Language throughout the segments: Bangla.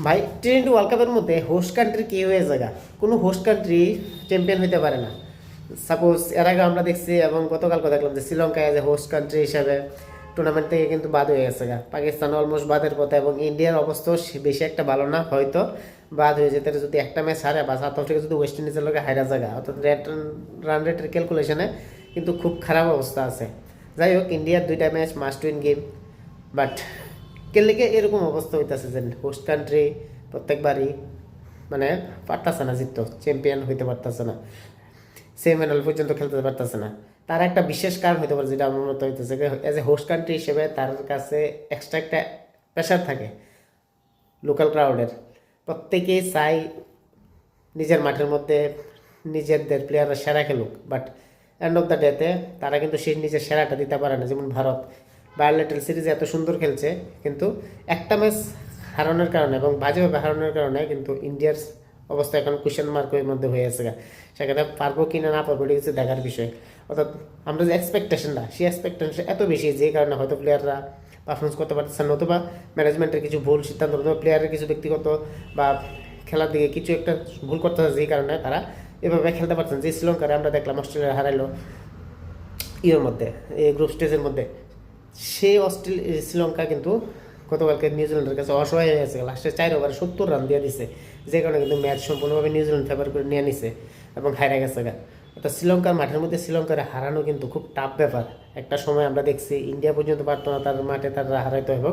ভাই টি-20 ওয়ার্ল্ড কাপের মধ্যে হোস্ট কান্ট্রি কি হয়ে জায়গা, কোনো হোস্ট কান্ট্রি চ্যাম্পিয়ন হতে পারে না। সাপোজ এর আগে আমরা দেখছি এবং গতকালকে দেখলাম যে Sri Lanka as a host country হিসাবে টুর্নামেন্ট থেকে কিন্তু বাদ হয়ে গেছে গা। পাকিস্তান অলমোস্ট বাদের পথে এবং ইন্ডিয়ার অবস্থাও বেশি একটা ভালো না, হয়তো বাদ হয়ে যেতে যদি একটা ম্যাচ হারে বা সাউথ আফ্রিকা যদি ওয়েস্ট ইন্ডিজের লোকে হারা জায়গা, অর্থাৎ রান রেটের ক্যালকুলেশনে কিন্তু খুব খারাপ অবস্থা আছে। যাই হোক, ইন্ডিয়ার 2টা match must win game, but কেলেকে এরকম অবস্থা হইতেছে যে হোস্ট কান্ট্রি প্রত্যেকবারই মানে পারতেছে না, জিততো চ্যাম্পিয়ন হইতে পারতেছে না, সেমিফাইনাল পর্যন্ত খেলতে পারতেছে না। তার একটা বিশেষ কারণ হইতে পারে, যেটা আমার মতো হইতেছে এজ এ হোস্ট কান্ট্রি হিসেবে তার কাছে এক্সট্রা একটা প্রেশার থাকে লোকাল ক্রাউডের। প্রত্যেকেই চাই নিজের মাঠের মধ্যে নিজেদের প্লেয়াররা সেরা খেলুক, বাট এন্ড অফ দ্য ডেতে তারা কিন্তু সেই নিজের সেরাটা দিতে পারে না। যেমন ভারত বায়োলেটাল সিরিজে এত সুন্দর খেলছে, কিন্তু একটা ম্যাচ হারানোর কারণে এবং বাজেভাবে হারানোর কারণে কিন্তু ইন্ডিয়ার অবস্থা এখন কোয়েশ্চেন মার্কের মধ্যে হয়ে আছে। সেখানে পারবো কি না পারবো এটা হচ্ছে দেখার বিষয়। অর্থাৎ আমরা যে এক্সপেকটেশনটা, সেই এক্সপেকটেশন এত বেশি যে কারণে হয়তো প্লেয়াররা পারফরমেন্স করতে পারতেছে না, অথবা ম্যানেজমেন্টের কিছু ভুল সিদ্ধান্ত, অথবা প্লেয়ারের কিছু ব্যক্তিগত বা খেলার দিকে কিছু একটা ভুল করতেছে, যে কারণে তারা এভাবে খেলতে পারছেন। যে শ্রীলঙ্কারে আমরা দেখলাম অস্ট্রেলিয়া হারাইলো ইয়ের মধ্যে, এই গ্রুপ স্টেজের মধ্যে, সেই শ্রীলঙ্কা কিন্তু গতকালকে নিউজিল্যান্ডের কাছে অসহায় হয়ে গেছে। লাস্টে 4 ওভারে 70 রান দিয়ে দিছে, যে কারণে কিন্তু ম্যাচ সম্পূর্ণভাবে নিউজিল্যান্ড ফেভার করে নিয়ে নিছে এবং হারা গেছে গা। অর্থাৎ শ্রীলঙ্কার মাঠের মধ্যে শ্রীলঙ্কার হারানো কিন্তু খুব টাফ ব্যাপার। একটা সময় আমরা দেখছি ইন্ডিয়া পর্যন্ত পারতো না তার মাঠে তারা হারাইতো, এবং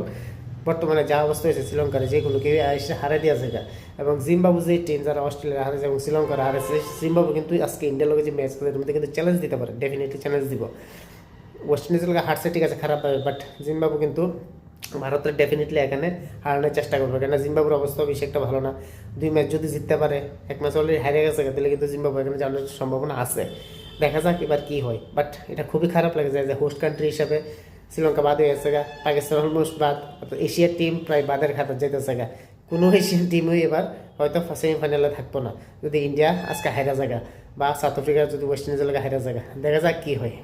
বর্তমানে যা অবস্থা হয়েছে শ্রীলঙ্কার, যেগুলো কেউ এসে হারাই দিয়েছে গা। এবং জিম্বাবু যে টিম যারা অস্ট্রেলিয়া হারেছে এবং শ্রীলঙ্কার হারেছে, জিম্বাবু কিন্তু আজকে ইন্ডিয়ার লোকের যে ম্যাচ করে এর মধ্যে কিন্তু চ্যালেঞ্জ দিতে পারে, ডেফিনেটলি চ্যালেঞ্জ দিব। ওয়েস্ট ইন্ডিজের লোক হারছে ঠিক আছে, খারাপ হবে, বাট জিম্বাবু কিন্তু ভারতের ডেফিনেটলি এখানে হারানোর চেষ্টা করবে, কেন জিম্বাবুর অবস্থা বেশি একটা ভালো না। 2 ম্যাচ যদি জিততে পারে, 1 ম্যাচ অলরেডি হারিয়ে গেছে, তাহলে কিন্তু জিম্বাবু এখানে যাওয়ার সম্ভাবনা আছে। দেখা যাক এবার কি হয়, বাট এটা খুবই খারাপ লাগে যে হোস্ট কান্ট্রি হিসাবে শ্রীলঙ্কা বাদ হয়ে গেছে গা, পাকিস্তান অলমোস্ট বাদ, এশিয়ার টিম প্রায় বাদের খাতার যেতেছে গা। কোনো এশিয়ান টিমই এবার হয়তো সেমিফাইনালে থাকতো না যদি ইন্ডিয়া আজকে হারা জায়গা, বা সাউথ আফ্রিকা যদি ওয়েস্ট ইন্ডিজের হারা জায়গা। দেখা যাক কি হয়।